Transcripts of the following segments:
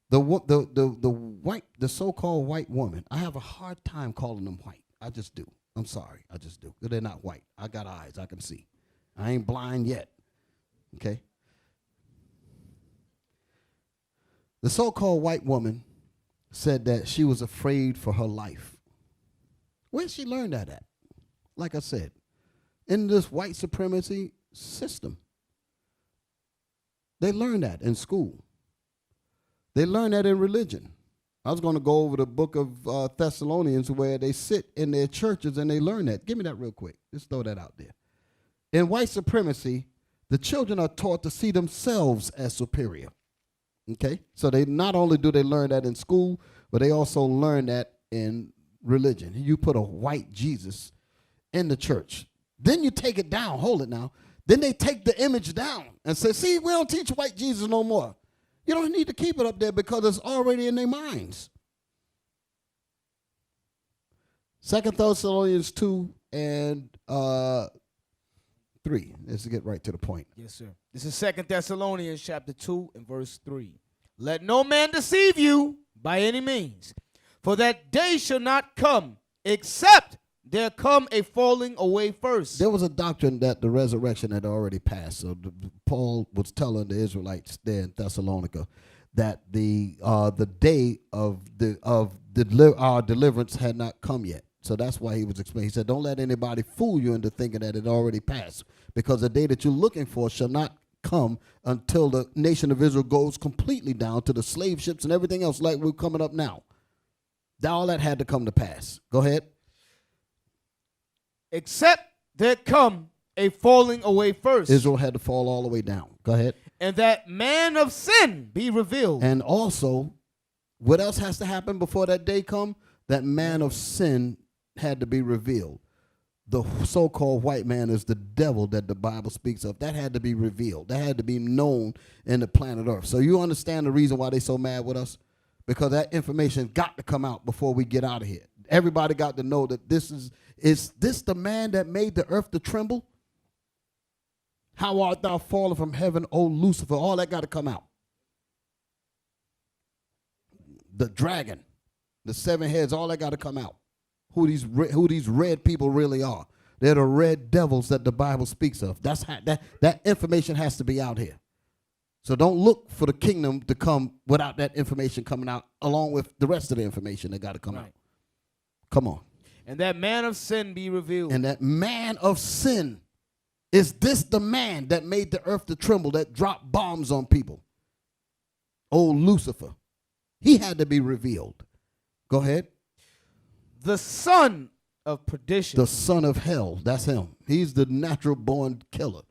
The so-called white woman. I have a hard time calling them white. I just do. I'm sorry. I just do. They're not white. I got eyes. I can see. I ain't blind yet. Okay? The so-called white woman said that she was afraid for her life. Where she learned that at? Like I said, in this white supremacy system. They learned that in school. They learned that in religion. I was going to go over the book of Thessalonians where they sit in their churches and they learn that. Give me that real quick. Just throw that out there. In white supremacy, the children are taught to see themselves as superior. Okay? So they not only do they learn that in school, but they also learn that in religion. You put a white Jesus in the church. Then you take it down. Hold it now. Then they take the image down and say, see, we don't teach white Jesus no more. You don't need to keep it up there because it's already in their minds. 2 Thessalonians 2 and 3. Let's get right to the point. Yes, sir. This is 2 Thessalonians chapter 2 and verse 3. Let no man deceive you by any means, for that day shall not come, except there come a falling away first. There was a doctrine that the resurrection had already passed. So Paul was telling the Israelites there in Thessalonica that the day of our deliverance had not come yet. So that's why he was explaining. He said, don't let anybody fool you into thinking that it already passed, because the day that you're looking for shall not come until the nation of Israel goes completely down to the slave ships and everything else like we're coming up now. All that had to come to pass. Go ahead. Except there come a falling away first. Israel had to fall all the way down. Go ahead. And that man of sin be revealed. And also, what else has to happen before that day come? That man of sin had to be revealed. The so-called white man is the devil that the Bible speaks of. That had to be revealed. That had to be known in the planet Earth. So you understand the reason why they're so mad with us? Because that information got to come out before we get out of here. Everybody got to know that this is this the man that made the earth to tremble? How art thou fallen from heaven, O Lucifer? All that got to come out. The dragon, the 7 heads, all that got to come out. Who these red people really are. They're the red devils that the Bible speaks of. That's how, that information has to be out here. So don't look for the kingdom to come without that information coming out, along with the rest of the information that got to come out. Come on. And that man of sin be revealed. And that man of sin, is this the man that made the earth to tremble, that dropped bombs on people? Old Lucifer. He had to be revealed. Go ahead. The son of perdition. The son of hell. That's him. He's the natural born killer.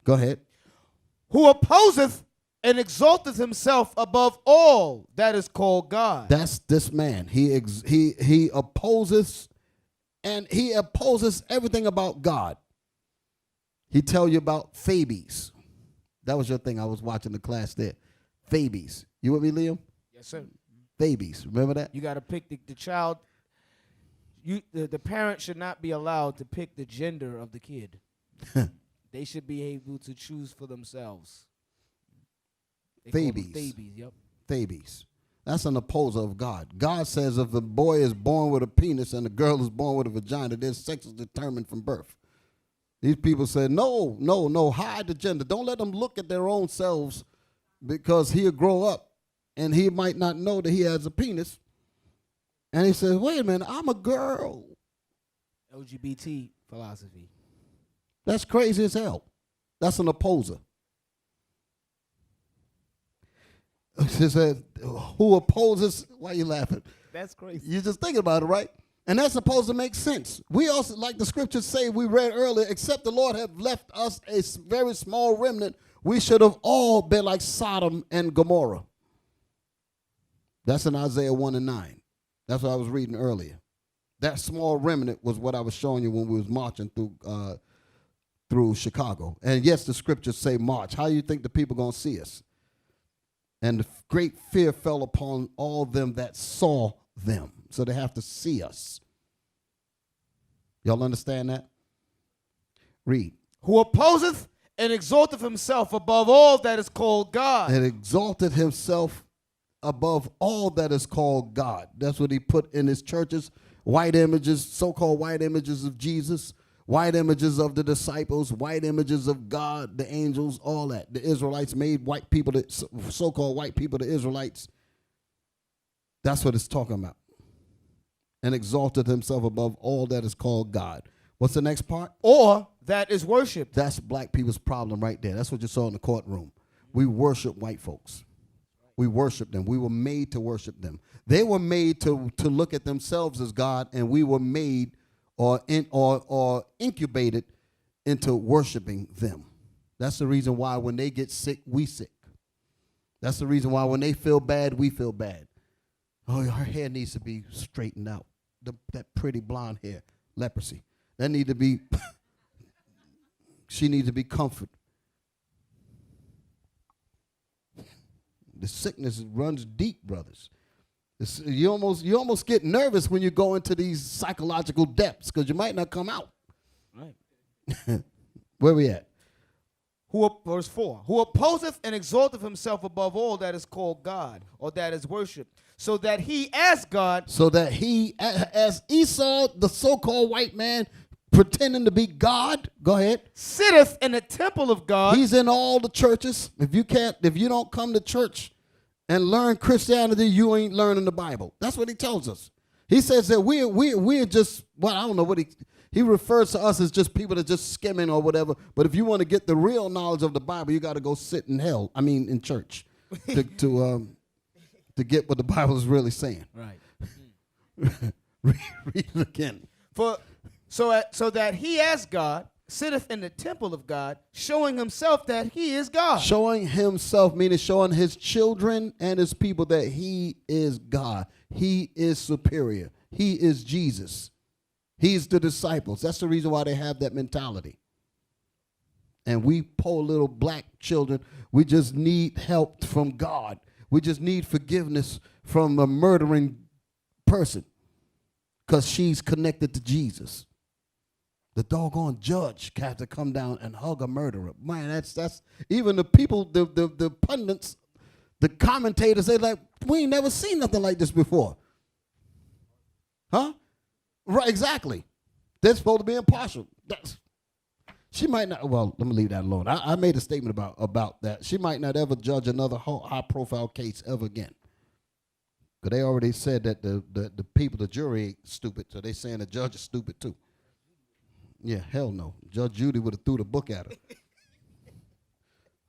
Go ahead. Who opposeth and exalteth himself above all that is called God. That's this man. He opposes, and he opposes everything about God. He tell you about Thebes. That was your thing. I was watching the class there. Thebes. You with me, Liam? Yes, sir. Thebes. Remember that? You got to pick the child. The parent should not be allowed to pick the gender of the kid. They should be able to choose for themselves. Thebes. Thebes, yep. Thebes. That's an opposer of God. God says if the boy is born with a penis and the girl is born with a vagina, their sex is determined from birth. These people say, no, hide the gender. Don't let them look at their own selves, because he'll grow up and he might not know that he has a penis. And he says, wait a minute, I'm a girl. LGBT philosophy. That's crazy as hell. That's an opposer. She said, who opposes? Why are you laughing? That's crazy. You're just thinking about it, right? And that's supposed to make sense. We also, like the scriptures say, we read earlier, except the Lord have left us a very small remnant, we should have all been like Sodom and Gomorrah. That's in Isaiah 1 and 9. That's what I was reading earlier. That small remnant was what I was showing you when we was marching through Chicago. And yes, the scriptures say march. How do you think the people going to see us? And the great fear fell upon all them that saw them. So they have to see us. Y'all understand that? Read. Who opposeth and exalteth himself above all that is called God. And exalted himself above all that is called God. That's what he put in his churches. White images, so-called white images of Jesus, white images of the disciples, white images of God, the angels, all that. The Israelites made white people, so-called white people, the Israelites. That's what it's talking about. And exalted himself above all that is called God. What's the next part? Or that is worshiped. That's black people's problem right there. That's what you saw in the courtroom. We worship white folks. We worship them. We were made to worship them. They were made to look at themselves as God, and we were made or incubated into worshiping them. That's the reason why when they get sick, we sick. That's the reason why when they feel bad, we feel bad. Oh, her hair needs to be straightened out. That pretty blonde hair, leprosy. That need to be, she needs to be comforted. The sickness runs deep, brothers. You almost get nervous when you go into these psychological depths because you might not come out. Right. Where we at? Verse 4. Who opposeth and exalteth himself above all that is called God, or that is worshipped, so that he as God. So that he, as Esau, the so-called white man, pretending to be God. Go ahead. Sitteth in the temple of God. He's in all the churches. If you don't come to church and learn Christianity, you ain't learning the Bible. That's what he tells us. He says that we're just, well, I don't know what he refers to us as just people that just skimming or whatever. But if you want to get the real knowledge of the Bible, you got to go sit in in church to get what the Bible is really saying. Right. Read it again. So that he as God sitteth in the temple of God, showing himself that he is God. Showing himself, meaning showing his children and his people that he is God. He is superior. He is Jesus. He's the disciples. That's the reason why they have that mentality. And we poor little black children, we just need help from God. We just need forgiveness from a murdering person because she's connected to Jesus. The doggone judge had to come down and hug a murderer. Man, that's even the people, the pundits, the commentators, they like, we ain't never seen nothing like this before. Huh? Right, exactly. They're supposed to be impartial. She might not, well, let me leave that alone. I made a statement about that. She might not ever judge another high-profile case ever again. Because they already said that the people, the jury ain't stupid, so they saying the judge is stupid too. Yeah, hell no. Judge Judy would have threw the book at her.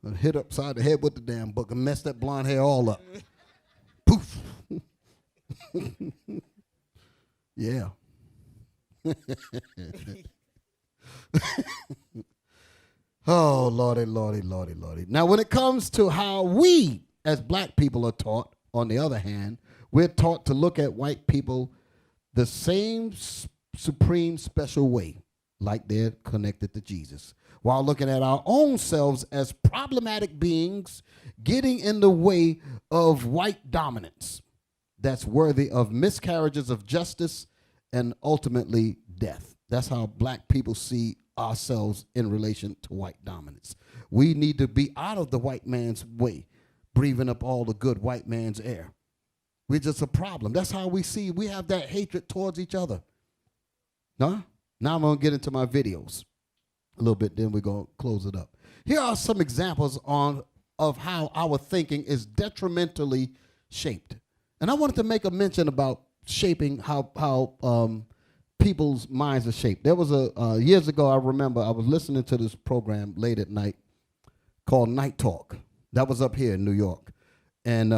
And hit her upside the head with the damn book and messed that blonde hair all up. Poof. Yeah. Oh, Lordy, Lordy, Lordy, Lordy. Now, when it comes to how we as black people are taught, on the other hand, we're taught to look at white people the same supreme special way, like they're connected to Jesus, while looking at our own selves as problematic beings getting in the way of white dominance that's worthy of miscarriages of justice and ultimately death. That's how black people see ourselves in relation to white dominance. We need to be out of the white man's way, breathing up all the good white man's air. We're just a problem. That's how we see. We have that hatred towards each other. Huh? Now I'm going to get into my videos a little bit, then we're going to close it up. Here are some examples of how our thinking is detrimentally shaped. And I wanted to make a mention about shaping how people's minds are shaped. There was years ago, I remember I was listening to this program late at night called Night Talk. That was up here in New York. And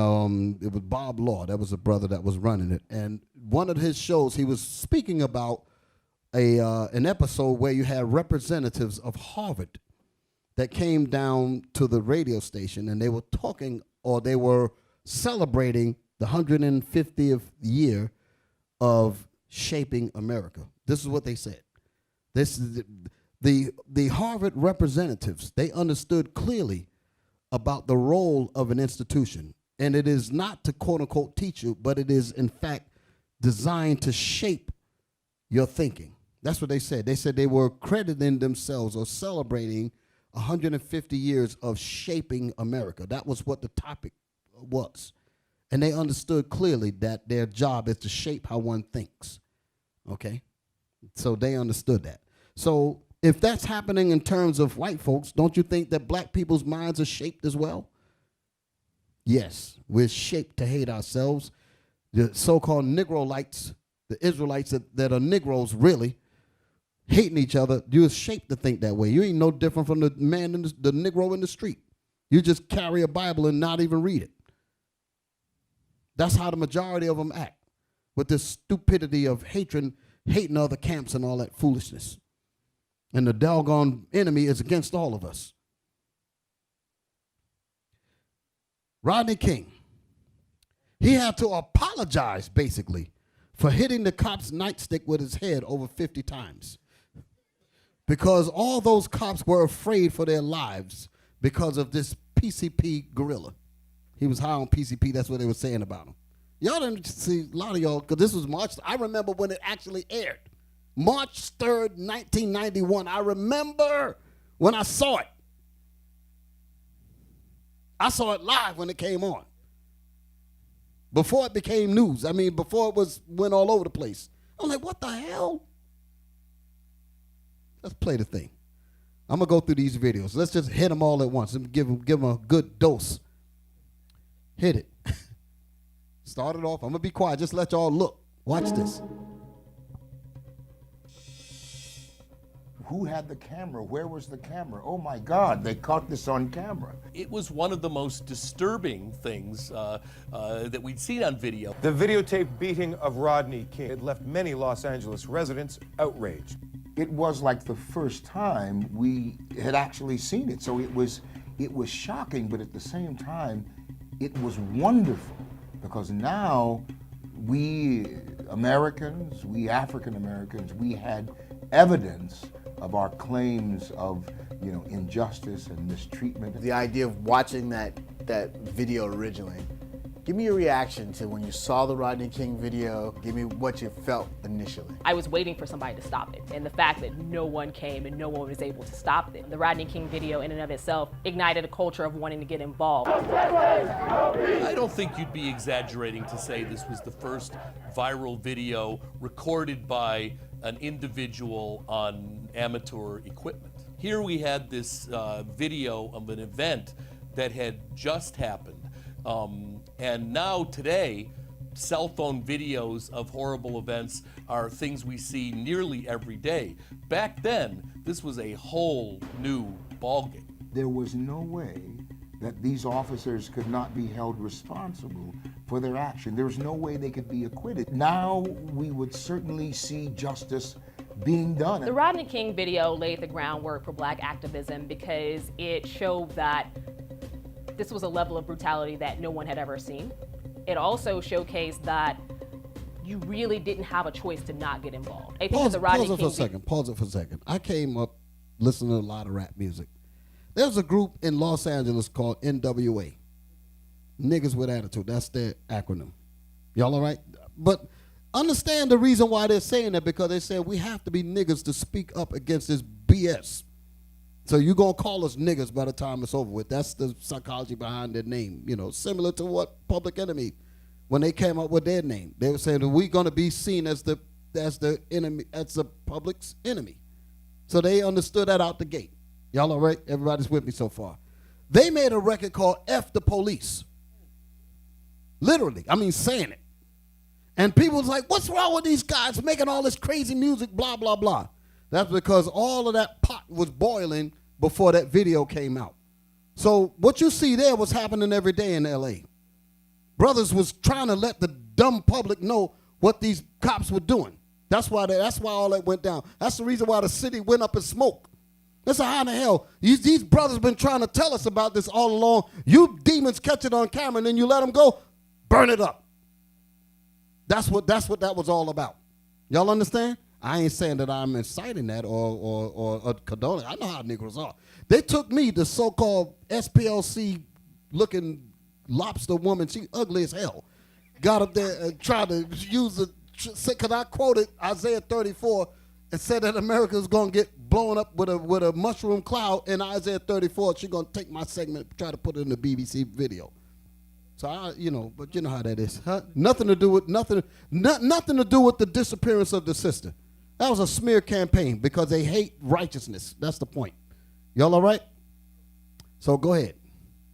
it was Bob Law. That was the brother that was running it. And one of his shows, he was speaking about an episode where you had representatives of Harvard that came down to the radio station, and they were talking, or they were celebrating the 150th year of shaping America. This is what they said. This is the Harvard representatives. They understood clearly about the role of an institution, and it is not to quote unquote teach you, but it is in fact designed to shape your thinking. That's what they said. They said they were crediting themselves or celebrating 150 years of shaping America. That was what the topic was. And they understood clearly that their job is to shape how one thinks. Okay? So they understood that. So if that's happening in terms of white folks, don't you think that black people's minds are shaped as well? Yes, we're shaped to hate ourselves. The so-called Negroites, the Israelites that are Negroes really, hating each other, you're shaped to think that way. You ain't no different from the man, the Negro in the street. You just carry a Bible and not even read it. That's how the majority of them act, with this stupidity of hatred, hating other camps and all that foolishness. And the doggone enemy is against all of us. Rodney King, he had to apologize, basically, for hitting the cop's nightstick with his head over 50 times. Because all those cops were afraid for their lives because of this PCP gorilla. He was high on PCP, that's what they were saying about him. Y'all didn't see, a lot of y'all, because this was March, I remember when it actually aired. March 3rd, 1991. I remember when I saw it. I saw it live when it came on. Before it became news. I mean, before it went all over the place. I'm like, what the hell? Let's play the thing. I'm going to go through these videos. Let's just hit them all at once and give them a good dose. Hit it. Start it off. I'm going to be quiet. Just let y'all look. Watch this. Who had the camera? Where was the camera? Oh my God, they caught this on camera. It was one of the most disturbing things that we'd seen on video. The videotaped beating of Rodney King had left many Los Angeles residents outraged. It was like the first time we had actually seen it. So it was shocking, but at the same time, it was wonderful because now we Americans, we African Americans, we had evidence of our claims of, injustice and mistreatment. The idea of watching that video originally, give me your reaction to when you saw the Rodney King video. Give me what you felt initially. I was waiting for somebody to stop it, and the fact that no one came and no one was able to stop it. The Rodney King video in and of itself ignited a culture of wanting to get involved. I don't think you'd be exaggerating to say this was the first viral video recorded by an individual on amateur equipment. Here we had this video of an event that had just happened. And now today, cell phone videos of horrible events are things we see nearly every day. Back then, this was a whole new ballgame. There was no way that these officers could not be held responsible for their action. There was no way they could be acquitted. Now we would certainly see justice being done. The Rodney King video laid the groundwork for black activism because it showed that this was a level of brutality that no one had ever seen. It also showcased that you really didn't have a choice to not get involved. I think Pause the Rodney it for King a second. Pause it for a second. I came up listening to a lot of rap music. There's a group in Los Angeles called NWA. Niggas with Attitude. That's their acronym. Y'all all right? But understand the reason why they're saying that, because they said we have to be niggas to speak up against this BS. So you're going to call us niggas by the time it's over with. That's the psychology behind their name. Similar to what Public Enemy, when they came up with their name. They were saying that we're going to be seen as the enemy, as the public's enemy. So they understood that out the gate. Y'all all right? Everybody's with me so far. They made a record called F the Police. Literally, saying it. And people was like, what's wrong with these guys making all this crazy music, blah, blah, blah. That's because all of that pot was boiling before that video came out. So what you see there was happening every day in L.A. Brothers was trying to let the dumb public know what these cops were doing. That's why all that went down. That's the reason why the city went up in smoke. That's how in the hell these brothers been trying to tell us about this all along. You demons catch it on camera and then you let them go, burn it up. That's what that was all about. Y'all understand? I ain't saying that I'm inciting that or condoning. I know how Negroes are. They took me, the so-called SPLC-looking lobster woman. She ugly as hell. Got up there and tried to use because I quoted Isaiah 34 and said that America is going to get blown up with a mushroom cloud in Isaiah 34. She's going to take my segment, try to put it in the BBC video. So but you know how that is, huh? Nothing to do with nothing to do with the disappearance of the sister. That was a smear campaign because they hate righteousness. That's the point. Y'all all right? So go ahead.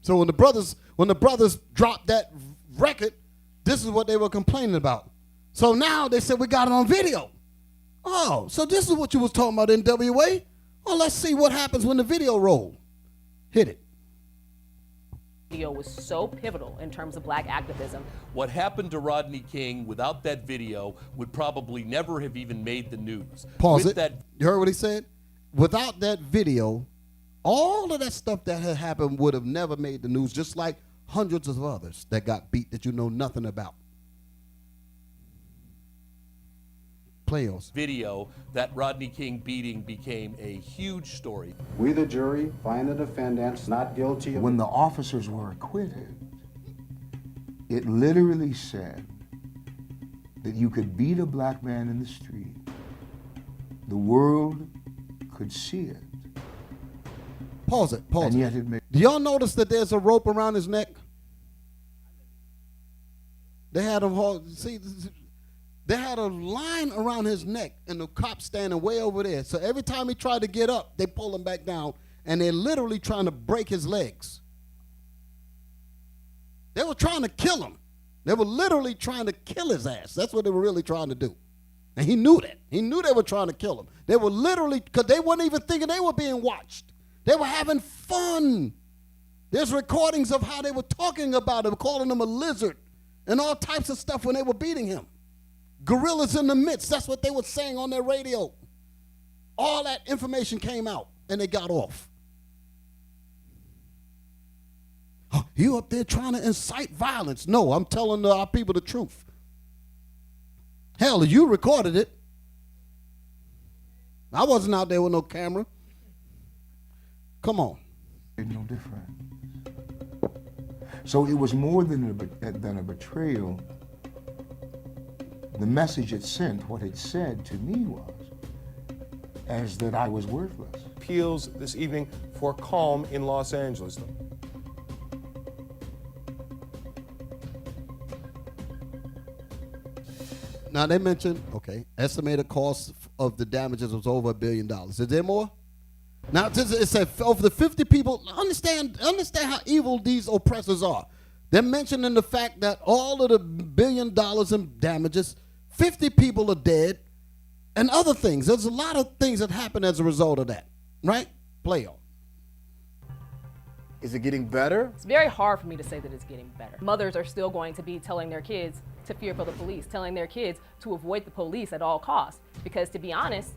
So when the brothers dropped that record, this is what they were complaining about. So now they said we got it on video. Oh, so this is what you was talking about, NWA? Well, let's see what happens when the video roll. Hit it. Video was so pivotal in terms of black activism. What happened to Rodney King without that video would probably never have even made the news. Pause With it. You heard what he said? Without that video, all of that stuff that had happened would have never made the news, just like hundreds of others that got beat that you know nothing about. Playoffs. Video, that Rodney King beating became a huge story. We, the jury, find the defendants not guilty of... When the officers were acquitted, it literally said that you could beat a black man in the street, the world could see it. Pause it. Pause And it. yet it made... Do y'all notice that there's a rope around his neck? They had him hold. See, they had a line around his neck, and the cops standing way over there. So every time he tried to get up, they pull him back down, and they're literally trying to break his legs. They were trying to kill him. They were literally trying to kill his ass. That's what they were really trying to do. And he knew that. He knew they were trying to kill him. They were literally, because they weren't even thinking they were being watched. They were having fun. There's recordings of how they were talking about him, calling him a lizard, and all types of stuff when they were beating him. Gorillas in the midst, that's what they were saying on their radio. All that information came out, and they got off. Oh, you up there trying to incite violence. No, I'm telling our people the truth. Hell, you recorded it. I wasn't out there with no camera. Come on. made no difference. So it was more than a betrayal. The message it sent, what it said to me was, as that I was worthless. Appeals this evening for calm in Los Angeles. Now they mentioned, okay, estimated cost of the damages was over $1 billion. Is there more? Now it said over the 50 people. Understand how evil these oppressors are. They're mentioning the fact that all of the $1 billion in damages, 50 people are dead, and other things. There's a lot of things that happen as a result of that, right? Play on. Is it getting better? It's very hard for me to say that it's getting better. Mothers are still going to be telling their kids to fear for the police, telling their kids to avoid the police at all costs. Because to be honest,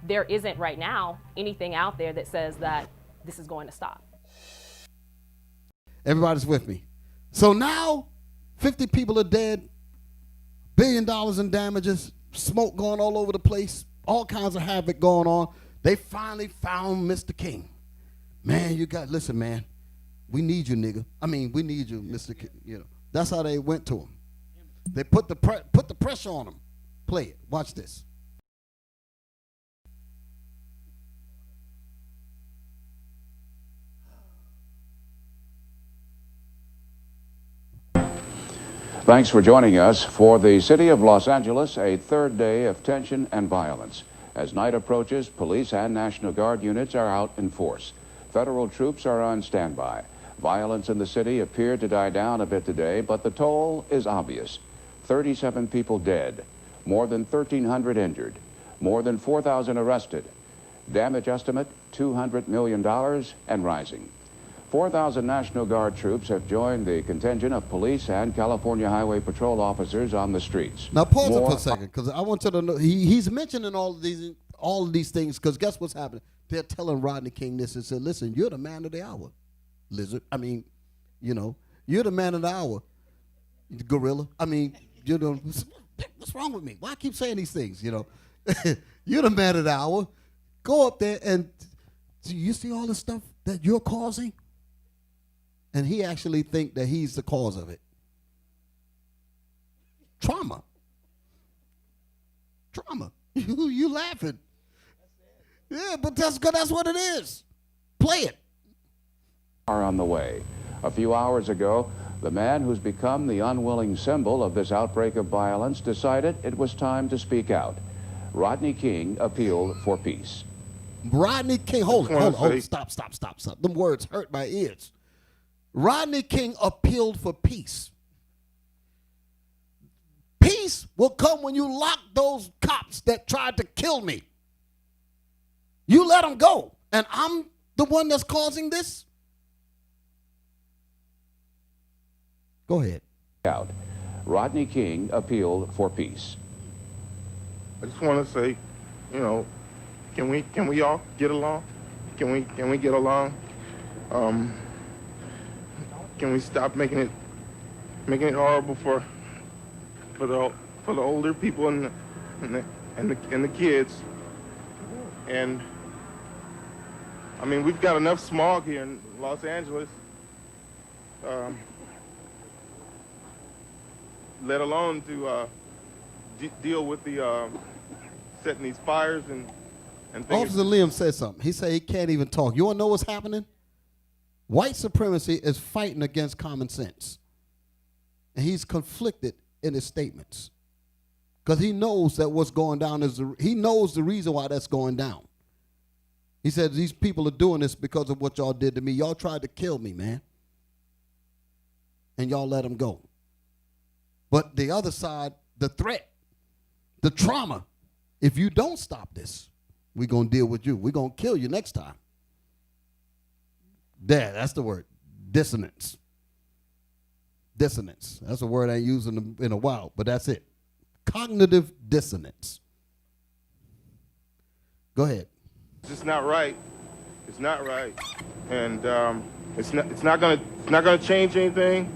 there isn't right now anything out there that says that this is going to stop. Everybody's with me. So now 50 people are dead, $1 billion in damages, smoke going all over the place, all kinds of havoc going on. They finally found Mr. King. Man, listen, man, we need you, nigga. I mean, we need you, Mr. King. You know, that's how they went to him. They put the pressure on him. Play it. Watch this. Thanks for joining us. For the city of Los Angeles, a third day of tension and violence. As night approaches, police and National Guard units are out in force. Federal troops are on standby. Violence in the city appeared to die down a bit today, but the toll is obvious. 37 people dead, more than 1,300 injured, more than 4,000 arrested. Damage estimate, $200 million and rising. 4,000 National Guard troops have joined the contingent of police and California Highway Patrol officers on the streets. Now pause it for a second, because I want you to know he's mentioning all of these things, because guess what's happening? They're telling Rodney King this and said, listen, you're the man of the hour, lizard. I mean, you know, you're the man of the hour, gorilla. I mean, you know, what's wrong with me? Why I keep saying these things, you know? You're the man of the hour. Go up there and do you see all the stuff that you're causing? And he actually think that he's the cause of it. Trauma. You laughing. Yeah, but that's what it is. Play it. Are on the way. A few hours ago, the man who's become the unwilling symbol of this outbreak of violence decided it was time to speak out. Rodney King appealed for peace. Rodney King, hold it, stop. Them words hurt my ears. Rodney King appealed for peace. Peace will come when you lock those cops that tried to kill me. You let them go, and I'm the one that's causing this? Go ahead. Out. Rodney King appealed for peace. I just want to say, you know, can we all get along? Can we get along? Can we stop making it horrible for the older people and the kids? And I mean, we've got enough smog here in Los Angeles. Let alone to deal with the setting these fires and things. Officer Liam said something. He said he can't even talk. You want to know what's happening? White supremacy is fighting against common sense. And he's conflicted in his statements. Because he knows that what's going down he knows the reason why that's going down. He said these people are doing this because of what y'all did to me. Y'all tried to kill me, man. And y'all let them go. But the other side, the threat, the trauma, if you don't stop this, we're going to deal with you. We're going to kill you next time. That's the word, dissonance. Dissonance. That's a word I ain't used in a while, but that's it. Cognitive dissonance. Go ahead. It's just not right. It's not right, and it's not gonna change anything.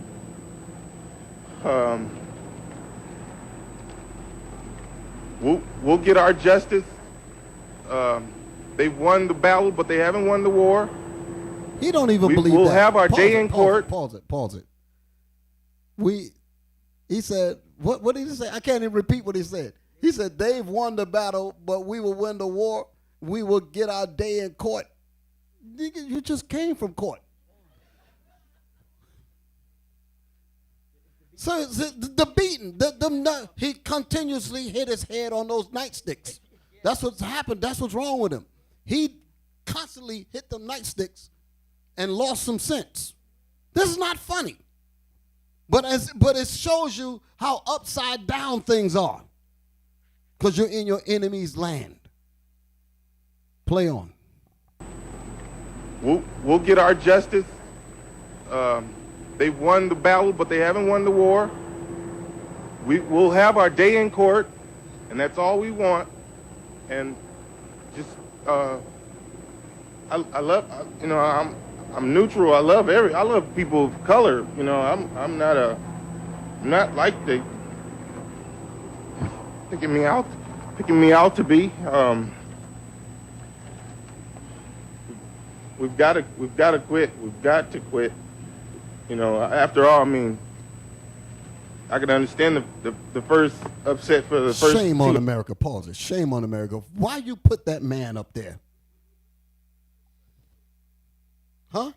We'll get our justice. They've won the battle, but they haven't won the war. He don't even believe we'll that. We'll have our day in court. Pause it. He said, what did he say? I can't even repeat what he said. He said, they've won the battle, but we will win the war. We will get our day in court. You just came from court. So the beating, he continuously hit his head on those nightsticks. That's what's happened. That's what's wrong with him. He constantly hit them nightsticks and lost some sense. This is not funny. But it shows you how upside down things are. Because you're in your enemy's land. Play on. We'll get our justice. They've won the battle, but they haven't won the war. We'll have our day in court, and that's all we want. And just, I love, you know, I'm neutral. I love people of color. You know, I'm not like they picking me out to be. We've got to quit. We've got to quit. You know, after all, I mean, I can understand the first upset for the first. Shame on America. Pause it. Shame on America. Why you put that man up there? Huh?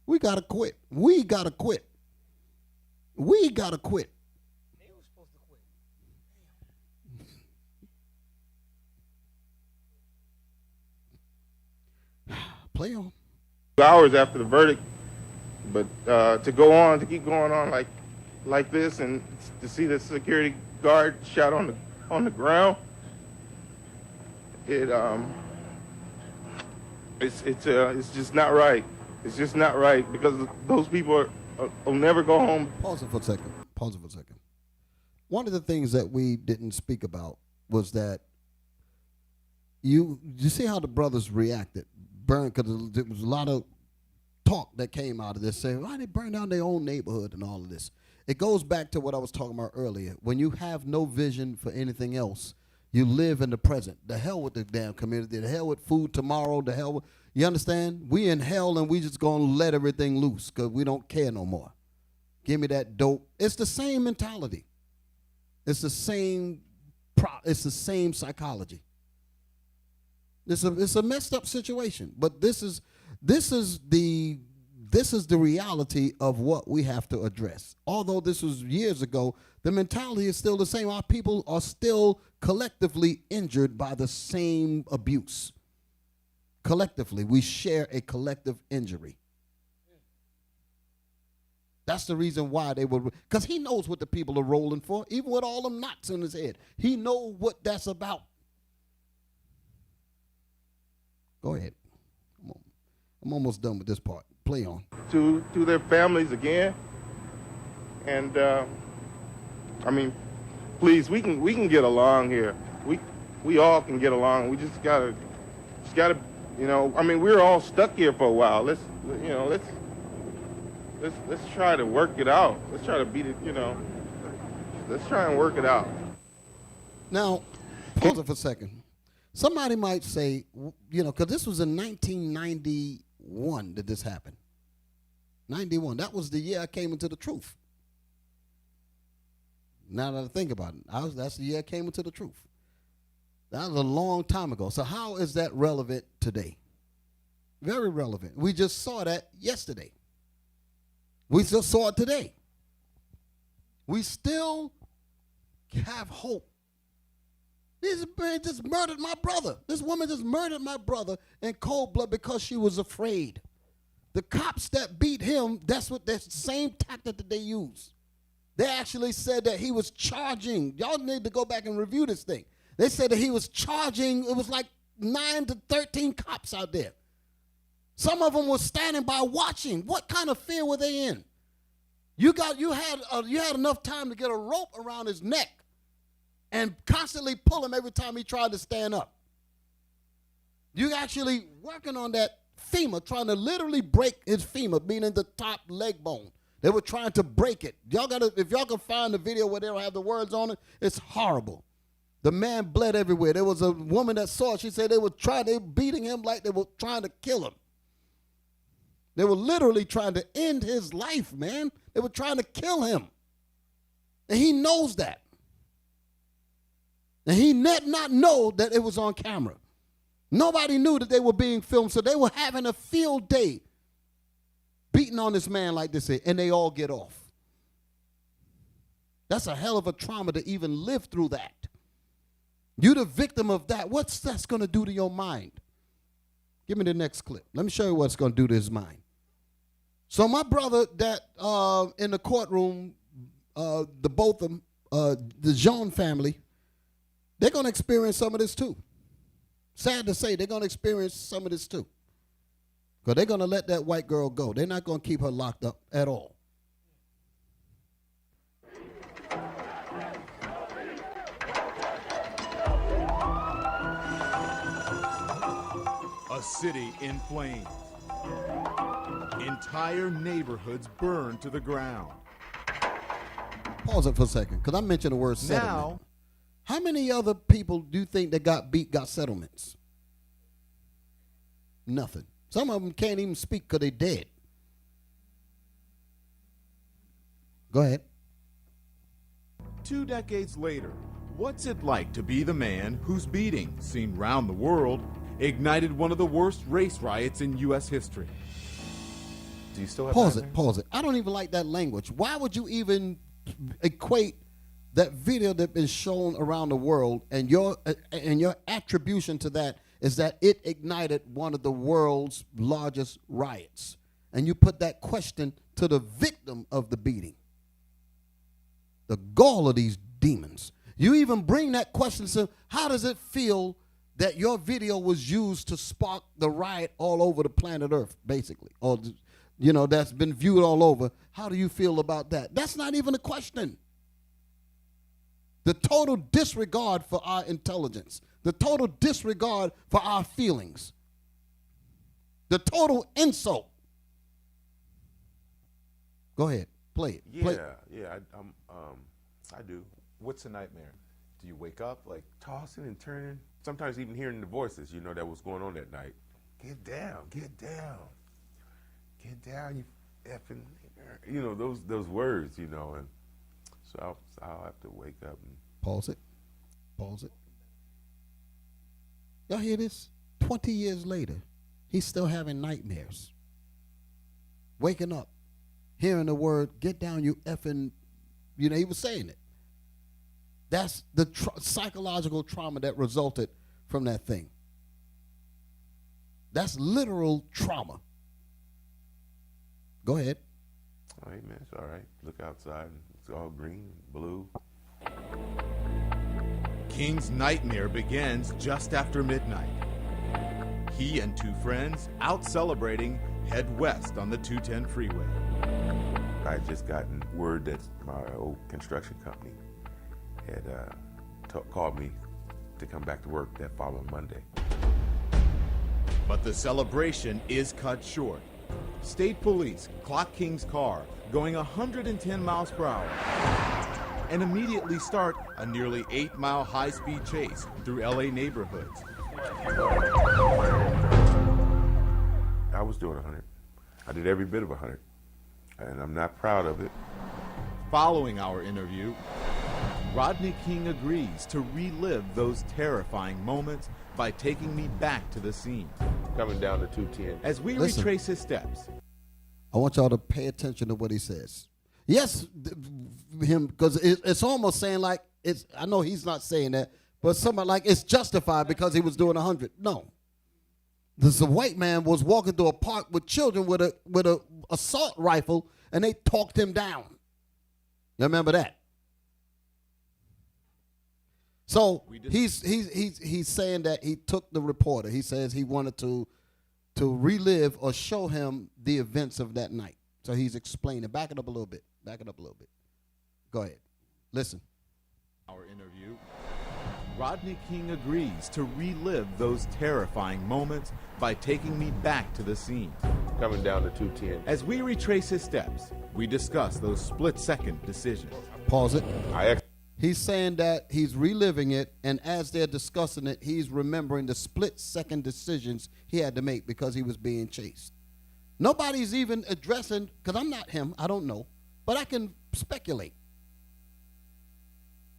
We gotta quit. We gotta quit. We gotta quit. They were supposed to quit. Play on. 2 hours after the verdict, but to keep going on like this, and to see the security guard shot on the ground, it's just not right. It's just not right, because those people will never go home. Pause it for a second. One of the things that we didn't speak about was that you see how the brothers reacted. Because there was a lot of talk that came out of this, saying, why they burn down their own neighborhood and all of this. It goes back to what I was talking about earlier. When you have no vision for anything else, you live in the present. The hell with the damn community. The hell with food tomorrow. The hell with, you understand? We in hell and we just going to let everything loose because we don't care no more. Give me that dope. It's the same mentality. It's the same psychology. It's a messed up situation, but this is the reality of what we have to address. Although this was years ago, the mentality is still the same. Our people are still collectively injured by the same abuse. Collectively, we share a collective injury. That's the reason why they would, because he knows what the people are rolling for, even with all them knots in his head. He knows what that's about. Go ahead. I'm almost done with this part. Play on. To their families again. And I mean, please, we can get along here. We all can get along. We just gotta, you know. I mean, we're all stuck here for a while. Let's try to work it out. Let's try to beat it. You know. Let's try and work it out. Now, pause it for a second. Somebody might say, you know, because this was in 1991 that this happened. 91. That was the year I came into the truth. Now that I think about it, that's the year I came into the truth. That was a long time ago. So how is that relevant today? Very relevant. We just saw that yesterday. We just saw it today. We still have hope. This man just murdered my brother. This woman just murdered my brother in cold blood because she was afraid. The cops that beat him, that's the same tactic that they use. They actually said that he was charging. Y'all need to go back and review this thing. They said that he was charging, it was like 9 to 13 cops out there. Some of them were standing by watching. What kind of fear were they in? You had enough time to get a rope around his neck and constantly pull him every time he tried to stand up. You actually working on that femur, trying to literally break his femur, meaning the top leg bone. They were trying to break it. If y'all can find the video where they don't have the words on it, it's horrible. The man bled everywhere. There was a woman that saw it. She said they were beating him like they were trying to kill him. They were literally trying to end his life, man. They were trying to kill him. And he knows that. And he did not know that it was on camera. Nobody knew that they were being filmed, so they were having a field day beating on this man like this, and they all get off. That's a hell of a trauma to even live through that. You're the victim of that. What's that's going to do to your mind? Give me the next clip. Let me show you what it's going to do to his mind. So my brother that in the courtroom, the Jean family, they're going to experience some of this too. Sad to say, they're going to experience some of this too. Because they're going to let that white girl go. They're not going to keep her locked up at all. A city in flames. Entire neighborhoods burned to the ground. Pause it for a second, because I mentioned the word settlement. Now, how many other people do you think that got beat got settlements? Nothing. Some of them can't even speak because they're dead. Go ahead. 2 decades later, what's it like to be the man whose beating, seen round the world, ignited one of the worst race riots in U.S. history? Do you still have Pause it. I don't even like that language. Why would you even equate that video that's been shown around the world and your attribution to that is that it ignited one of the world's largest riots? And you put that question to the victim of the beating. The gall of these demons. You even bring that question to, how does it feel that your video was used to spark the riot all over the planet Earth, basically? Or, you know, that's been viewed all over. How do you feel about that? That's not even a question. The total disregard for our intelligence. The total disregard for our feelings. The total insult. Go ahead. Play it. Yeah, I do. What's a nightmare? Do you wake up like tossing and turning? Sometimes even hearing the voices, you know, that was going on that night. Get down, get down, get down, you effing, you know, those words, you know, and so I'll have to wake up and pause it. Y'all hear this? 20 years later, he's still having nightmares. Waking up, hearing the word, get down, you effing, he was saying it. That's the psychological trauma that resulted from that thing. That's literal trauma. Go ahead. Oh, hey, man, it's all right. Look outside, it's all green, blue. King's nightmare begins just after midnight. He and two friends, out celebrating, head west on the 210 freeway. I had just gotten word that my old construction company had called me to come back to work that following Monday. But the celebration is cut short. State police clock King's car going 110 miles per hour and immediately start a nearly 8-mile high-speed chase through LA neighborhoods. I was doing 100. I did every bit of 100, and I'm not proud of it. Following our interview, Rodney King agrees to relive those terrifying moments by taking me back to the scene. Coming down to 210. As we Listen. retrace his steps. I want y'all to pay attention to what he says. Yes, him, because it's almost saying like, I know he's not saying that, but somebody like it's justified because he was doing 100. No. This a white man was walking through a park with children with a assault rifle, and they talked him down. You remember that? So he's saying that he took the reporter. He says he wanted to relive or show him the events of that night. So he's explaining. Back it up a little bit. Back it up a little bit. Go ahead. Listen. Our interview. Rodney King agrees to relive those terrifying moments by taking me back to the scene. Coming down to 210. As we retrace his steps, we discuss those split-second decisions. Pause it. He's saying that he's reliving it, and as they're discussing it, he's remembering the split-second decisions he had to make because he was being chased. Nobody's even addressing, because I'm not him, I don't know, but I can speculate.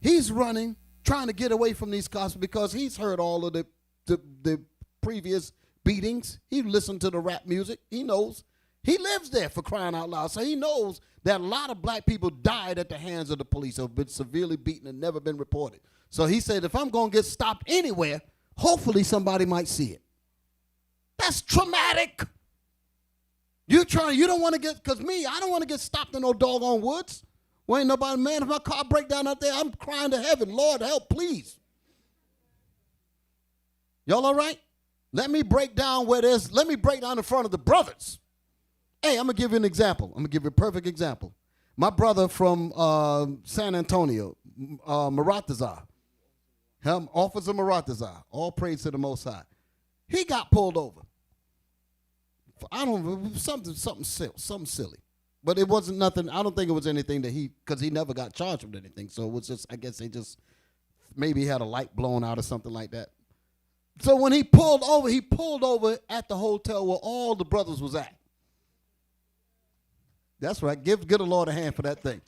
He's running, trying to get away from these cops because he's heard all of the previous beatings. He listened to the rap music. He knows. He lives there, for crying out loud. So he knows that a lot of black people died at the hands of the police, have been severely beaten and never been reported. So he said, if I'm going to get stopped anywhere, hopefully somebody might see it. That's traumatic. You don't want to get, because I don't want to get stopped in no doggone woods. Well, ain't nobody, man, if my car break down out there, I'm crying to heaven, Lord, help, please. Y'all all right? Let me break down in front of the brothers. Hey, I'm going to give you an example. I'm going to give you a perfect example. My brother from San Antonio, Maratazar, Officer Maratazar, all praise to the Most High. He got pulled over. Something silly. But it wasn't nothing, I don't think it was anything that because he never got charged with anything. So it was just, I guess maybe he had a light blown out or something like that. So when he pulled over at the hotel where all the brothers was at. That's right. Give the Lord a hand for that thing.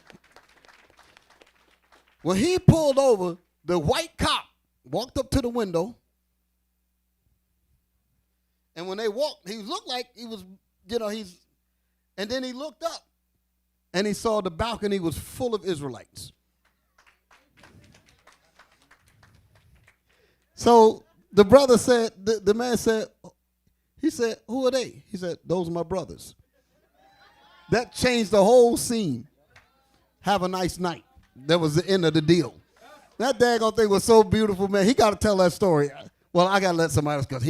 When he pulled over, the white cop walked up to the window. And when they walked, he looked like he was, and then he looked up and he saw the balcony was full of Israelites. So the brother said, the man said, he said, who are they? He said, those are my brothers. That changed the whole scene. Have a nice night. That was the end of the deal. That daggone thing was so beautiful, man. He got to tell that story. Well, I got to let somebody else, because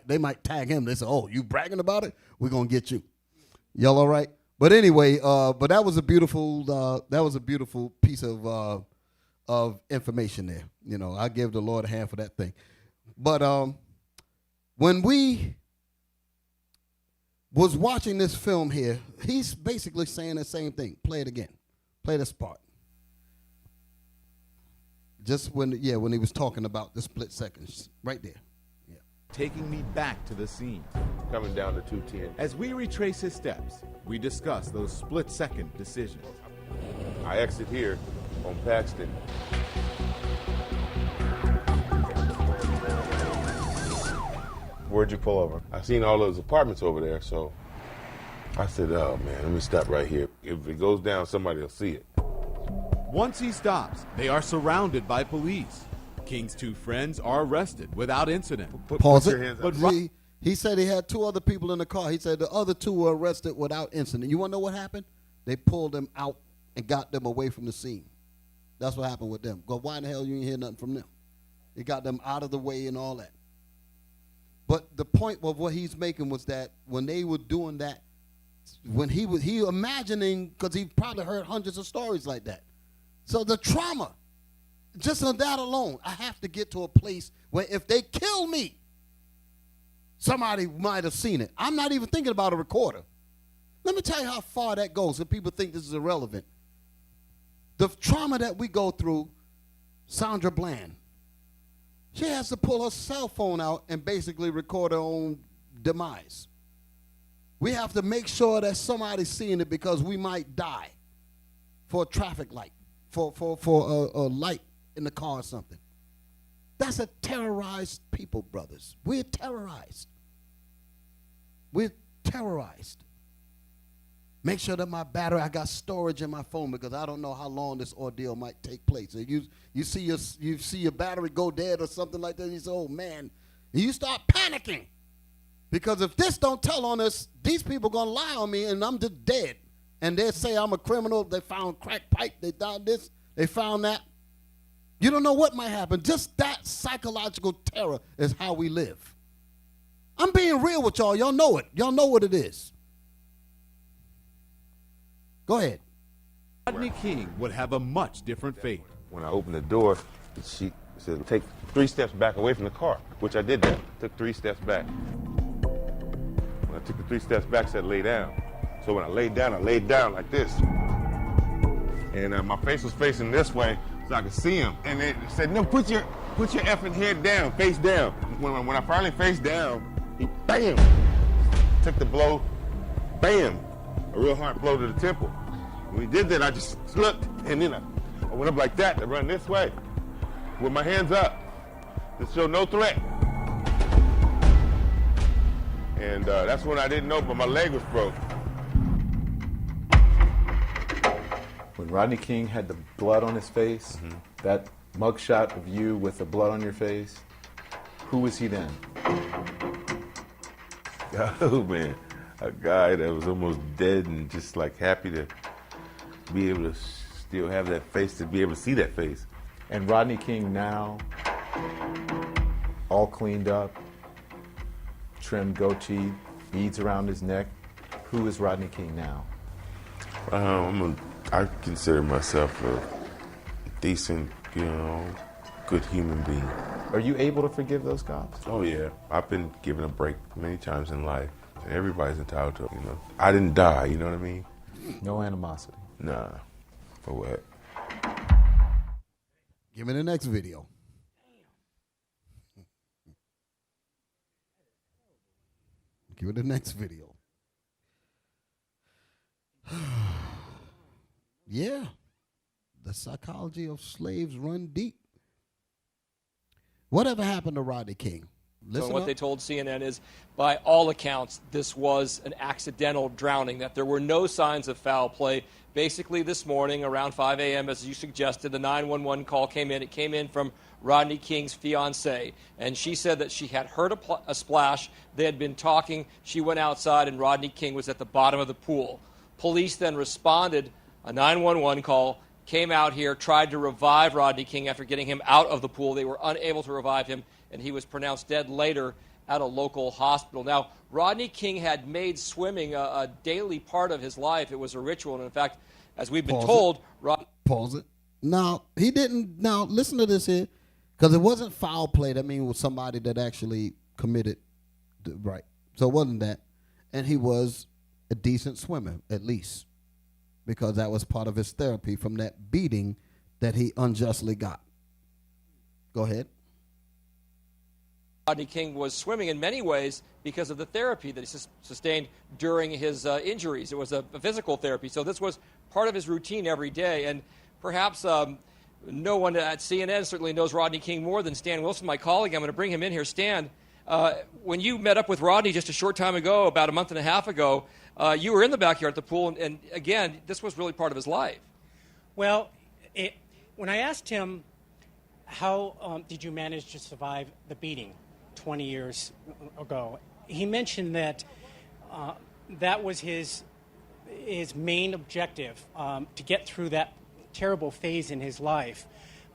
they might tag him. They say, oh, you bragging about it? We're going to get you. Y'all all right? But anyway, but that was a beautiful piece of information there. I give the Lord a hand for that thing. But when we was watching this film here, he's basically saying the same thing. Play it again. Play this part. Just when he was talking about the split seconds. Right there. Yeah. Taking me back to the scene. Coming down to 210. As we retrace his steps, we discuss those split-second decisions. I exit here on Paxton. Where'd you pull over? I seen all those apartments over there, so I said, oh man, let me stop right here. If it goes down, somebody will see it. Once he stops, they are surrounded by police. King's two friends are arrested without incident. Pause your it. hands But up. he said he had 2 other people in the car. He said the other 2 were arrested without incident. You want to know what happened? They pulled them out and got them away from the scene. That's what happened with them. Because why in the hell you ain't hear nothing from them? He got them out of the way and all that. But the point of what he's making was that when they were doing that, when he imagining, because he probably heard hundreds of stories like that. So the trauma, just on that alone, I have to get to a place where if they kill me, somebody might have seen it. I'm not even thinking about a recorder. Let me tell you how far that goes if people think this is irrelevant. The trauma that we go through, Sandra Bland, she has to pull her cell phone out and basically record her own demise. We have to make sure that somebody's seeing it because we might die for a traffic light, for a light in the car or something. That's a terrorized people, brothers. We're terrorized. We're terrorized. Make sure that my battery, I got storage in my phone because I don't know how long this ordeal might take place. And you see your battery go dead or something like that, and you say, oh man, and you start panicking. Because if this don't tell on us, these people going to lie on me and I'm just dead. And they say I'm a criminal. They found crack pipe. They found this. They found that. You don't know what might happen. Just that psychological terror is how we live. I'm being real with y'all. Y'all know it. Y'all know what it is. Go ahead. Rodney King would have a much different fate. When I opened the door, she said, take 3 steps back away from the car, which I did that. Took 3 steps back. When I took the 3 steps back, said lay down. So when I laid down like this. And my face was facing this way so I could see him. And they said, no, put your effing head down, face down. When I finally faced down, he bam, took the blow, bam, a real hard blow to the temple. When he did that, I just looked, and then I went up like that to run this way with my hands up to show no threat. And that's when I didn't know, but my leg was broke. When Rodney King had the blood on his face, that mugshot of you with the blood on your face, who was he then? Oh man, a guy that was almost dead and just like happy to be able to still have that face, to be able to see that face. And Rodney King now, all cleaned up, trimmed goatee, beads around his neck. Who is Rodney King now? I consider myself a decent, good human being. Are you able to forgive those cops? Oh yeah, I've been given a break many times in life. And everybody's entitled to it, I didn't die, you know what I mean? No animosity. Nah, for what? Give me the next video. Give me the next video. Yeah, the psychology of slaves run deep. Whatever happened to Rodney King? So what they told CNN is, by all accounts, this was an accidental drowning, that there were no signs of foul play. Basically, this morning, around 5 a.m., as you suggested, the 911 call came in. It came in from Rodney King's fiancée, and she said that she had heard a splash. They had been talking. She went outside, and Rodney King was at the bottom of the pool. Police then responded, a 911 call, came out here, tried to revive Rodney King after getting him out of the pool. They were unable to revive him, and he was pronounced dead later at a local hospital. Now, Rodney King had made swimming a daily part of his life. It was a ritual, and in fact, as we've been told... Pause it. Now, he didn't... Now, listen to this here, because it wasn't foul play. That means it was somebody that actually committed... Right. So it wasn't that. And he was a decent swimmer, at least, because that was part of his therapy from that beating that he unjustly got. Go ahead. Rodney King was swimming in many ways because of the therapy that he sustained during his injuries. It was a physical therapy, so this was part of his routine every day. And perhaps no one at CNN certainly knows Rodney King more than Stan Wilson, my colleague. I'm going to bring him in here. Stan, When you met up with Rodney just a short time ago, about a month and a half ago, you were in the backyard at the pool, and again, this was really part of his life. Well, when I asked him, how did you manage to survive the beating 20 years ago, he mentioned that that was his main objective, to get through that terrible phase in his life.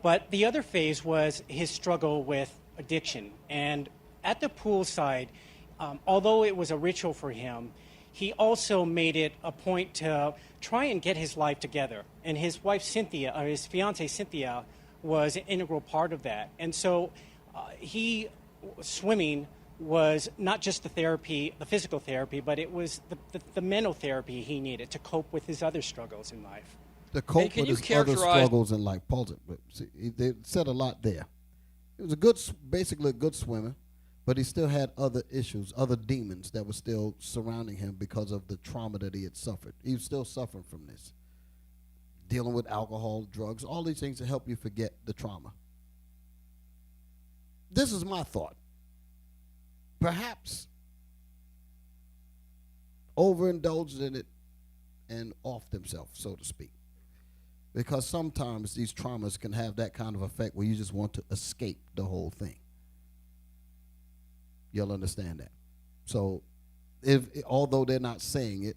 But the other phase was his struggle with addiction. And at the poolside, although it was a ritual for him, he also made it a point to try and get his life together. And his wife Cynthia, or his fiancée Cynthia, was an integral part of that. And so swimming was not just the therapy, the physical therapy, but it was the mental therapy he needed to cope with his other struggles in life. To cope with his other struggles in life. Pause it. But see, they said a lot there. He was basically a good swimmer, but he still had other issues, other demons that were still surrounding him because of the trauma that he had suffered. He was still suffering from this. Dealing with alcohol, drugs, all these things to help you forget the trauma. This is my thought. Perhaps overindulged in it and off themselves, so to speak. Because sometimes these traumas can have that kind of effect where you just want to escape the whole thing. You'll understand that. So, although they're not saying it,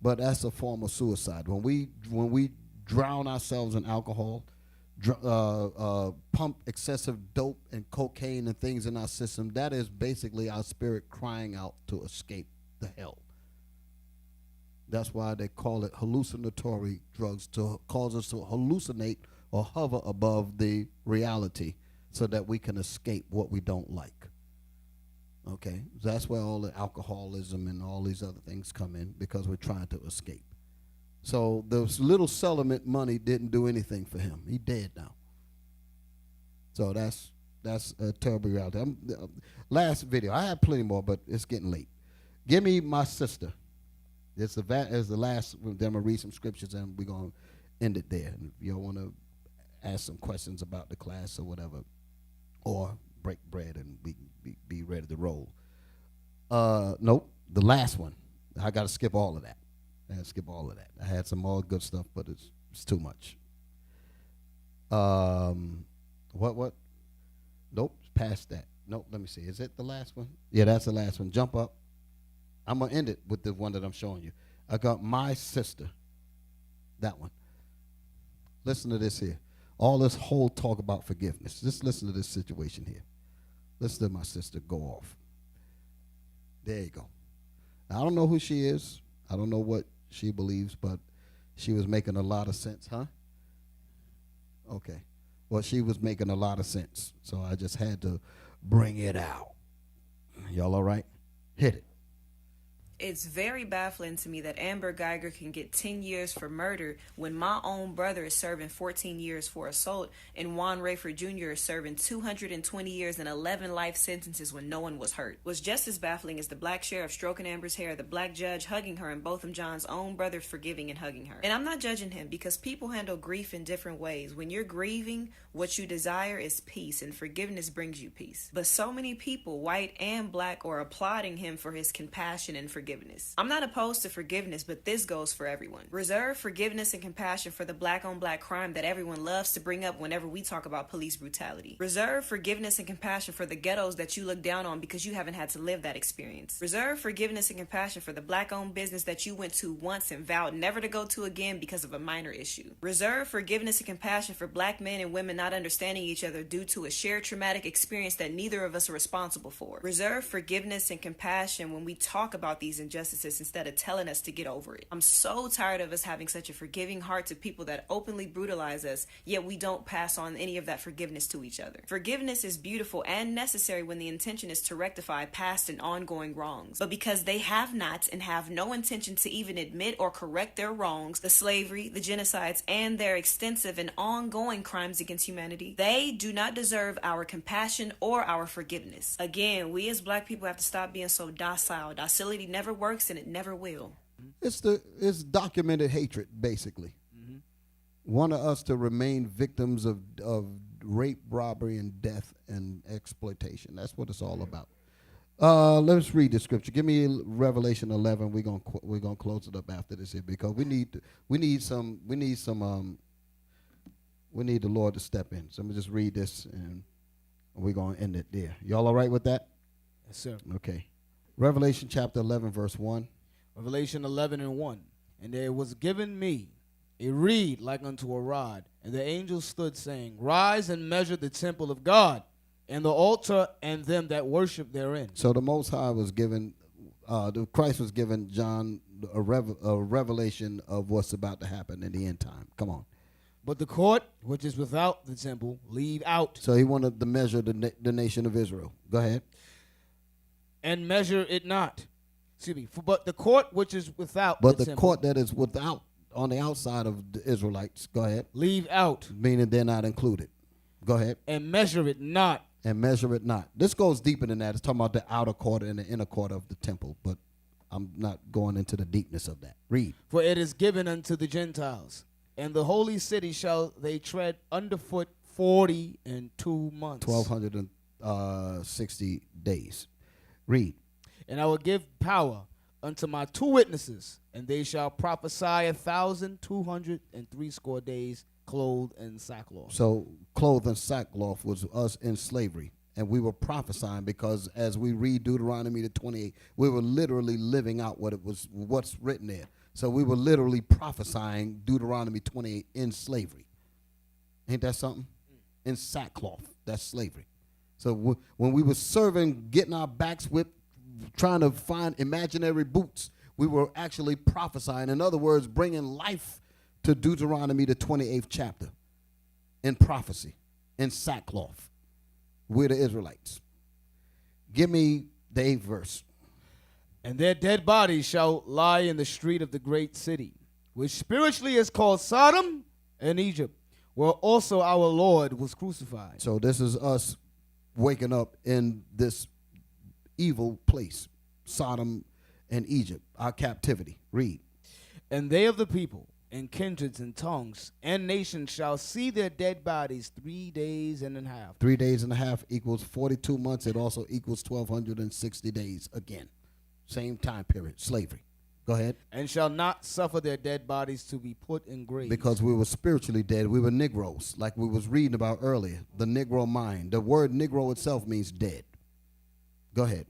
but that's a form of suicide. When we drown ourselves in alcohol, pump excessive dope and cocaine and things in our system, that is basically our spirit crying out to escape the hell. That's why they call it hallucinatory drugs, to cause us to hallucinate or hover above the reality so that we can escape what we don't like. Okay? That's where all the alcoholism and all these other things come in, because we're trying to escape. So the little settlement money didn't do anything for him. He dead now. So that's a terrible reality. Last video. I have plenty more, but it's getting late. Give me my sister. It's the last. Then I'm going to read some scriptures, and we're going to end it there. And if y'all want to ask some questions about the class or whatever, or break bread and we can be ready to roll. Nope, the last one. I got to skip all of that. I had some more good stuff, but it's too much. What? Nope, past that. Nope, let me see. Is it the last one? Yeah, that's the last one. Jump up. I'm going to end it with the one that I'm showing you. I got my sister. That one. Listen to this here. All this whole talk about forgiveness. Just listen to this situation here. Listen to my sister go off. There you go. Now, I don't know who she is. I don't know what she believes, but she was making a lot of sense, huh? Okay. Well, she was making a lot of sense, so I just had to bring it out. Y'all all right? Hit it. It's very baffling to me that Amber Geiger can get 10 years for murder when my own brother is serving 14 years for assault, and Juan Rayford Jr. is serving 220 years and 11 life sentences when no one was hurt. What's just as baffling is the black sheriff stroking Amber's hair, the black judge hugging her, and Botham Jean's own brother forgiving and hugging her. And I'm not judging him, because people handle grief in different ways. When you're grieving, what you desire is peace, and forgiveness brings you peace. But so many people, white and black, are applauding him for his compassion and forgiveness. I'm not opposed to forgiveness, but this goes for everyone. Reserve forgiveness and compassion for the black-on-black crime that everyone loves to bring up whenever we talk about police brutality. Reserve forgiveness and compassion for the ghettos that you look down on because you haven't had to live that experience. Reserve forgiveness and compassion for the black-owned business that you went to once and vowed never to go to again because of a minor issue. Reserve forgiveness and compassion for black men and women not understanding each other due to a shared traumatic experience that neither of us are responsible for. Reserve forgiveness and compassion when we talk about these injustices instead of telling us to get over it. I'm so tired of us having such a forgiving heart to people that openly brutalize us, yet we don't pass on any of that forgiveness to each other. Forgiveness is beautiful and necessary when the intention is to rectify past and ongoing wrongs. But because they have not and have no intention to even admit or correct their wrongs, the slavery, the genocides, and their extensive and ongoing crimes against humanity, they do not deserve our compassion or our forgiveness. Again, we as black people have to stop being so docile. Docility never works and it never will. It's documented hatred, basically. Mm-hmm. Want us to remain victims of rape, robbery, and death and exploitation. That's what it's all about. Let's read the scripture. Give me Revelation 11. We're gonna close it up after this here because we need the Lord to step in. So let me just read this and we're gonna end it there. Y'all all right with that? Yes, sir. Okay. Revelation chapter 11, verse 1. Revelation 11 and 1. And there was given me a reed like unto a rod, and the angel stood, saying, Rise and measure the temple of God, and the altar, and them that worship therein. So the Most High was given, Christ was given John a revelation of what's about to happen in the end time. Come on. But the court which is without the temple leave out. So he wanted to measure the nation of Israel. Go ahead. And measure it not. Excuse me. But the court which is without But the temple, court that is without, on the outside of the Israelites, go ahead. leave out. Meaning they're not included. Go ahead. And measure it not. And measure it not. This goes deeper than that. It's talking about the outer court and the inner court of the temple. But I'm not going into the deepness of that. Read. For it is given unto the Gentiles, and the holy city shall they tread underfoot 42 months. 1,260 days. Read. And I will give power unto my 2 witnesses, and they shall prophesy 1,260 days, clothed in sackcloth. So clothed in sackcloth was us in slavery. And we were prophesying because as we read Deuteronomy 28, we were literally living out what's written there. So we were literally prophesying Deuteronomy 28 in slavery. Ain't that something? In sackcloth. That's slavery. So when we were serving, getting our backs whipped, trying to find imaginary boots, we were actually prophesying. In other words, bringing life to Deuteronomy the 28th chapter in prophecy, in sackcloth. We're the Israelites. Give me the 8th verse. And their dead bodies shall lie in the street of the great city, which spiritually is called Sodom and Egypt, where also our Lord was crucified. So this is us waking up in this evil place, Sodom and Egypt, our captivity. Read. And they of the people, and kindreds, and tongues, and nations shall see their dead bodies 3 days and a half. 3 days and a half equals 42 months. It also equals 1,260 days again. Same time period, slavery. Go ahead. And shall not suffer their dead bodies to be put in graves. Because we were spiritually dead. We were Negroes, like we was reading about earlier. The Negro mind. The word Negro itself means dead. Go ahead.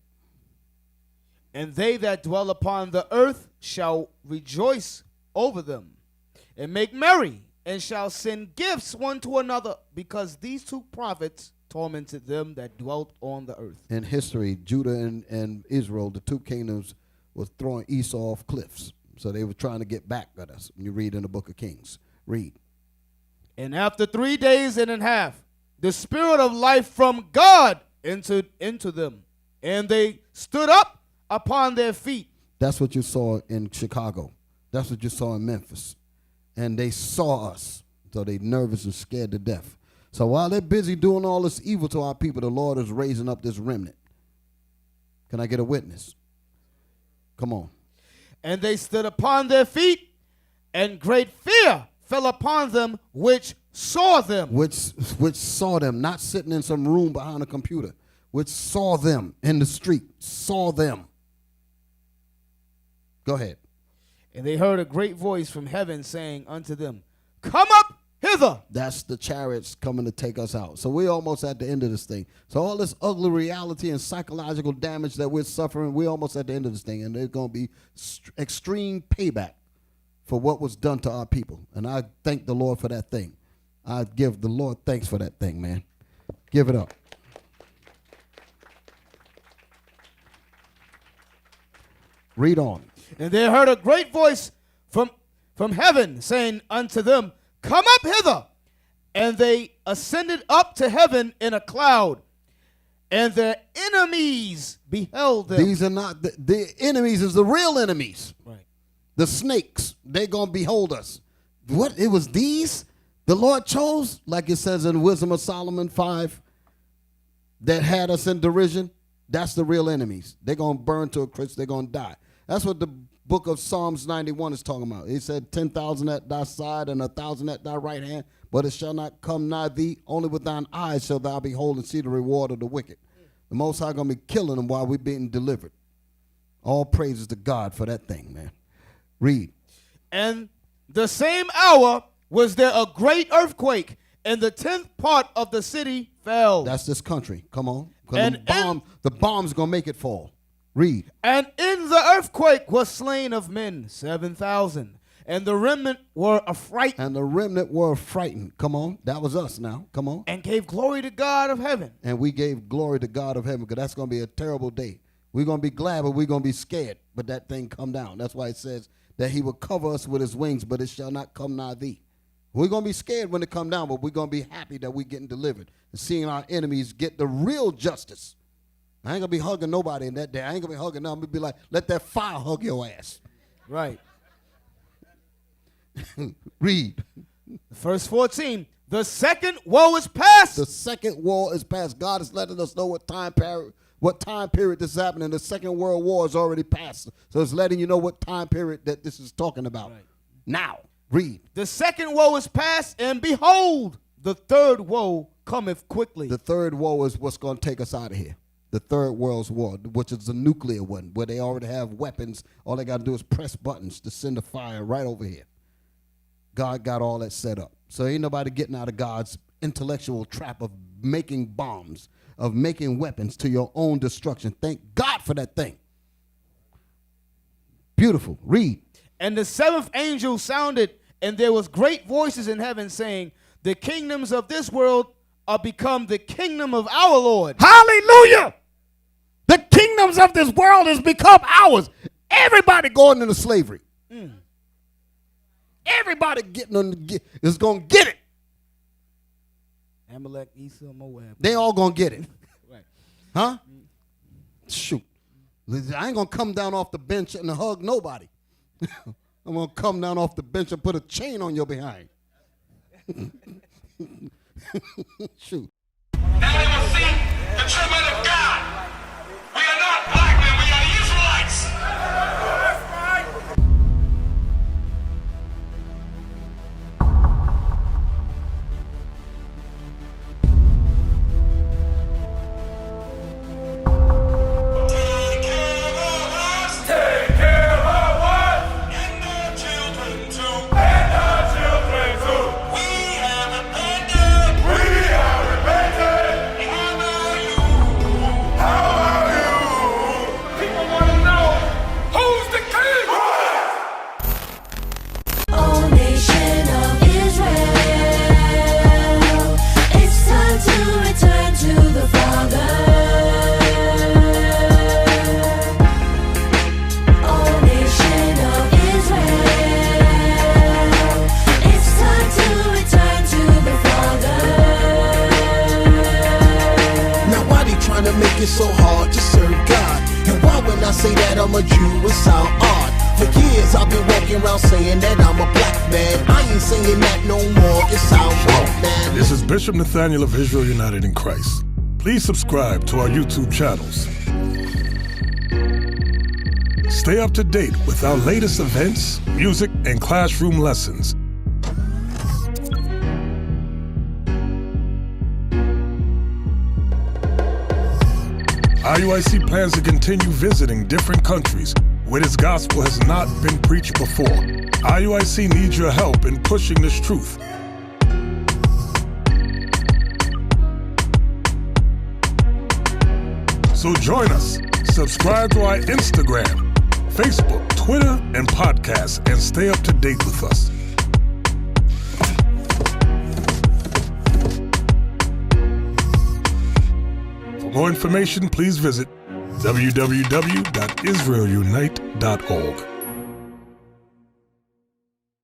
And they that dwell upon the earth shall rejoice over them, and make merry, and shall send gifts one to another, because these 2 prophets tormented them that dwelt on the earth. In history, Judah and Israel, the 2 kingdoms, was throwing Esau off cliffs. So they were trying to get back at us. You read in the book of Kings. Read. And after 3 days and a half, the spirit of life from God entered into them, and they stood up upon their feet. That's what you saw in Chicago. That's what you saw in Memphis. And they saw us. So they nervous and scared to death. So while they're busy doing all this evil to our people, the Lord is raising up this remnant. Can I get a witness? Come on. And they stood upon their feet, and great fear fell upon them which saw them. Which saw them, not sitting in some room behind a computer. Which saw them in the street. Saw them. Go ahead. And they heard a great voice from heaven saying unto them, Come up hither. That's the chariots coming to take us out. So we're almost at the end of this thing. So all this ugly reality and psychological damage that we're suffering, we're almost at the end of this thing. And there's going to be extreme payback for what was done to our people. And I thank the Lord for that thing. I give the Lord thanks for that thing, man. Give it up. Read on. And they heard a great voice from heaven saying unto them, Come up hither. And they ascended up to heaven in a cloud, and their enemies beheld them. These are not the enemies, is the real enemies. Right. The snakes, they're going to behold us. What? It was these the Lord chose, like it says in Wisdom of Solomon 5, that had us in derision. That's the real enemies. They're going to burn to a crisp. They're going to die. That's what the book of Psalms 91 is talking about. He said, 10,000 at thy side and 1,000 at thy right hand, but it shall not come nigh thee. Only with thine eyes shall thou behold and see the reward of the wicked. The Most High going to be killing them while we're being delivered. All praises to God for that thing, man. Read. And the same hour was there a great earthquake, and the 10th part of the city fell. That's this country. Come on. And The bomb's going to make it fall. Read. And in the earthquake was slain of men 7,000, and the remnant were affrighted. Come on. That was us now. Come on. And gave glory to God of heaven. And we gave glory to God of heaven, because that's going to be a terrible day. We're going to be glad, but we're going to be scared. But that thing come down. That's why it says that he will cover us with his wings, but it shall not come nigh thee. We're going to be scared when it come down, but we're going to be happy that we're getting delivered and seeing our enemies get the real justice. I ain't going to be hugging nobody in that day. I ain't going to be hugging them. I'm going to be like, let that fire hug your ass. Right. Read. Verse 14. The second woe is past. The second war is past. God is letting us know what time period this is happening. The Second World War is already past. So it's letting you know what time period that this is talking about. Right. Now, read. The second woe is past, and behold, the third woe cometh quickly. The third woe is what's going to take us out of here. The Third World War, which is the nuclear one, where they already have weapons. All they got to do is press buttons to send the fire right over here. God got all that set up. So ain't nobody getting out of God's intellectual trap of making bombs, of making weapons to your own destruction. Thank God for that thing. Beautiful. Read. And the seventh angel sounded, and there was great voices in heaven saying, the kingdoms of this world are become the kingdom of our Lord. Hallelujah! The kingdoms of this world has become ours. Everybody going into slavery. Everybody is going to get it. Amalek, Esau, Moab. They all going to get it. Right. Huh? Shoot. I ain't going to come down off the bench and hug nobody. I'm going to come down off the bench and put a chain on your behind. Shoot. Now they will see the true men of God. We are not black men, we are the Israelites. That's right. Take care of us. Take care of us. And our children too. And our children too. We have abandoned. We have repented. How are you? How are you? People want to know who's the king. O nation of Israel, it's time to return to the Father. O nation of Israel, it's time to return to the Father. Now why they trying to make it so hard to serve God? And why when I say that I'm a Jew it sound odd? For years I've been walking around saying that I'm a black man. I ain't saying that no more, it sound wrong, man. This is Bishop Nathaniel of Israel United in Christ. Please subscribe to our YouTube channels. Stay up to date with our latest events, music, and classroom lessons. IUIC plans to continue visiting different countries where this gospel has not been preached before. IUIC needs your help in pushing this truth. So join us. Subscribe to our Instagram, Facebook, Twitter, and podcast, and stay up to date with us. For more information, please visit www.israelunite.org.